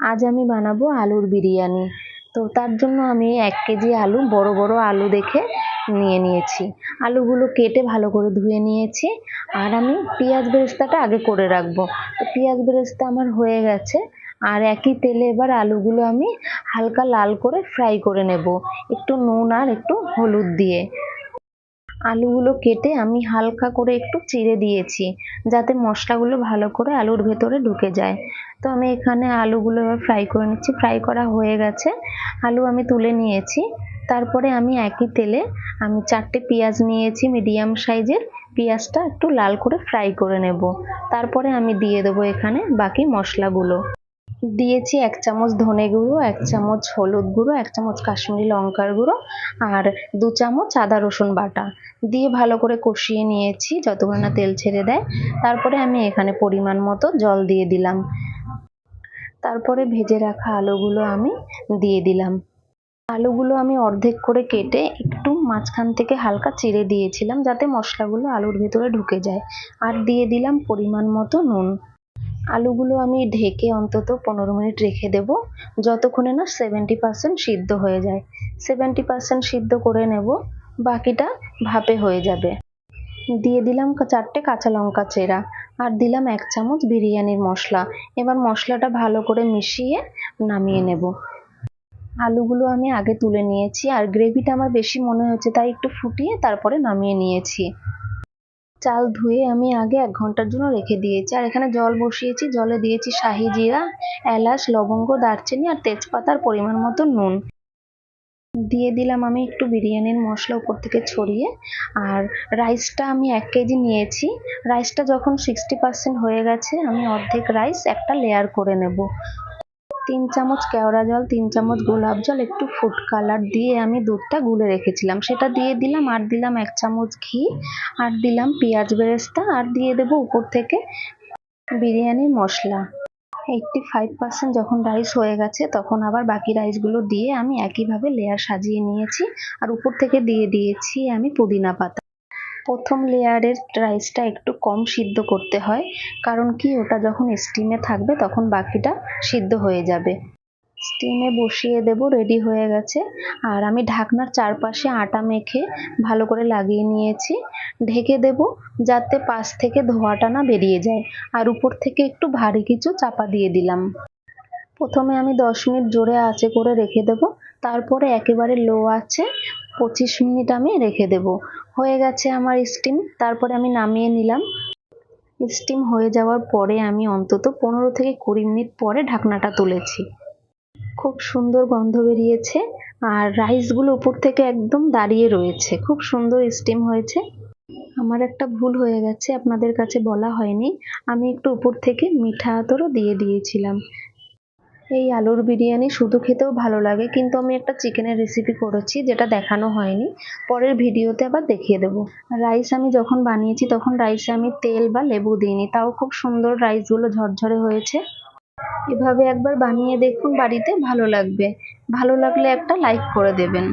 আজ আমি বানাবো আলুর বিরিয়ানি। তো তার জন্য আমি 1 কেজি আলু বড় বড় আলু দেখে নিয়ে নিয়েছি। আলুগুলো কেটে ভালো করে ধুয়ে নিয়েছি। আর আমি পেঁয়াজ বেরেস্তাটা আগে করে রাখবো। তো পেঁয়াজ বেরেস্তা আমার হয়ে গেছে। আর একই তেলে এবার আলুগুলো আমি হালকা লাল করে ফ্রাই করে নেব, একটু নুন আর একটু হলুদ দিয়ে। আলুগুলো কেটে আমি হালকা করে একটু চিড়ে দিয়েছি, যাতে মশলাগুলো ভালো করে আলুর ভেতরে ঢুকে যায়। তো আমি এখানে আলুগুলো এবার ফ্রাই করে নিচ্ছি। ফ্রাই করা হয়ে গেছে, আলু আমি তুলে নিয়েছি। তারপরে আমি একই তেলে আমি 4টে পেঁয়াজ নিয়েছি, মিডিয়াম সাইজের। পেঁয়াজটা একটু লাল করে ফ্রাই করে নেব। তারপরে আমি দিয়ে দেবো এখানে বাকি মশলাগুলো। দিয়েছি 1 চামচ ধনে গুঁড়ো, 1 চামচ হলুদ গুঁড়ো, 1 চামচ কাশ্মীরি লঙ্কার গুঁড়ো আর 2 চামচ আদা রসুন বাটা দিয়ে ভালো করে কষিয়ে নিয়েছি যতক্ষণ না তেল ছেড়ে দেয়। তারপরে আমি এখানে পরিমাণ মতো জল দিয়ে দিলাম। তারপরে ভেজে রাখা আলুগুলো আমি দিয়ে দিলাম। আলুগুলো আমি অর্ধেক করে কেটে একটু মাঝখান থেকে হালকা চিড়ে দিয়েছিলাম, যাতে মশলাগুলো আলুর ভেতরে ঢুকে যায়। আর দিয়ে দিলাম পরিমাণ মতো নুন। আলুগুলো আমি ঢেকে অন্তত 15 মিনিট রেখে দেব, যতক্ষণে না 70% সিদ্ধ হয়ে যায়। 70% সিদ্ধ করে নেব, বাকিটা ভাপে হয়ে যাবে। দিয়ে দিলাম 4টে কাঁচা লঙ্কা চেরা আর দিলাম 1 চামচ বিরিয়ানির মশলা। এবার মশলাটা ভালো করে মিশিয়ে নামিয়ে নেব। আলুগুলো আমি আগে তুলে নিয়েছি, আর গ্রেভিটা আমার বেশি মনে হচ্ছে তাই একটু ফুটিয়ে তারপরে নামিয়ে নিয়েছি। চাল ধুয়ে আমি আগে 1 ঘন্টার জন্য রেখে দিয়েছি। আর এখানে জল বসিয়েছি, জলে দিয়েছি শাহি জিরা, এলাচ, লবঙ্গ, দারচিনি আর তেজপাতার পরিমাণ মতো নুন। দিয়ে দিলাম আমি একটু বিরিয়ানির মশলা উপর থেকে ছড়িয়ে। আর রাইসটা আমি 1 কেজি নিয়েছি। রাইসটা যখন 60% হয়ে গেছে, আমি অর্ধেক রাইস একটা লেয়ার করে নেব। 3 চামচ কেওড়া জল, 3 চামচ গোলাপ জল, একটু ফুড কালার দিয়ে আমি দুধটা গুলে রেখেছিলাম সেটা দিয়ে দিলাম। আর দিলাম 1 চামচ ঘি, আর দিলাম পেঁয়াজ বেরেস্তা, আর দিয়ে দেবো উপর থেকে বিরিয়ানির মশলা। 85% যখন রাইস হয়ে গেছে, তখন আবার বাকি রাইসগুলো দিয়ে আমি একইভাবে লেয়ার সাজিয়ে নিয়েছি। আর উপর থেকে দিয়ে দিয়েছি আমি পুদিনা পাতা। প্রথম লেয়ারের রাইসটা একটু কম সিদ্ধ করতে হয়, কারণ কি ওটা যখন স্টিমে থাকবে তখন বাকিটা সিদ্ধ হয়ে যাবে। স্টিমে বসিয়ে দেব, রেডি হয়ে গেছে। আর আমি ঢাকনার চারপাশে আটা মেখে ভালো করে লাগিয়ে নিয়েছি। ঢেকে দেব, যাতে পাশ থেকে ধোঁয়াটা না বেরিয়ে যায়। আর উপর থেকে একটু ভারী কিছু চাপা দিয়ে দিলাম। প্রথমে আমি 10 মিনিট জোরে আঁচে করে রেখে দেব, তারপরে একেবারে লো আছে 25 মিনিট আমি রেখে দেব। হয়ে গেছে আমার স্টিম। তারপরে আমি নামিয়ে নিলাম। স্টিম হয়ে যাওয়ার পরে আমি অন্তত 15 থেকে 20 মিনিট পরে ঢাকনাটা তুলেছি। খুব সুন্দর গন্ধ বেরিয়েছে, আর রাইসগুলো উপর থেকে একদম দাঁড়িয়ে রয়েছে। খুব সুন্দর স্টিম হয়েছে। আমার একটা ভুল হয়ে গেছে, আপনাদের কাছে বলা হয়নি। আমি একটু উপর থেকে মিঠা আতরও দিয়ে দিয়েছিলাম। এই আলুর বিরিয়ানি শুধু খেতেও ভালো লাগে, কিন্তু আমি একটা চিকেনের রেসিপি করেছি যেটা দেখানো হয়নি, পরের ভিডিওতে আবার দেখিয়ে দেবো। রাইস আমি যখন বানিয়েছি তখন রাইসে আমি তেল বা লেবু দিইনি, তাও খুব সুন্দর রাইসগুলো ঝরঝরে হয়েছে। এভাবে একবার বানিয়ে দেখুন বাড়িতে, ভালো লাগবে। ভালো লাগলে একটা লাইক করে দেবেন।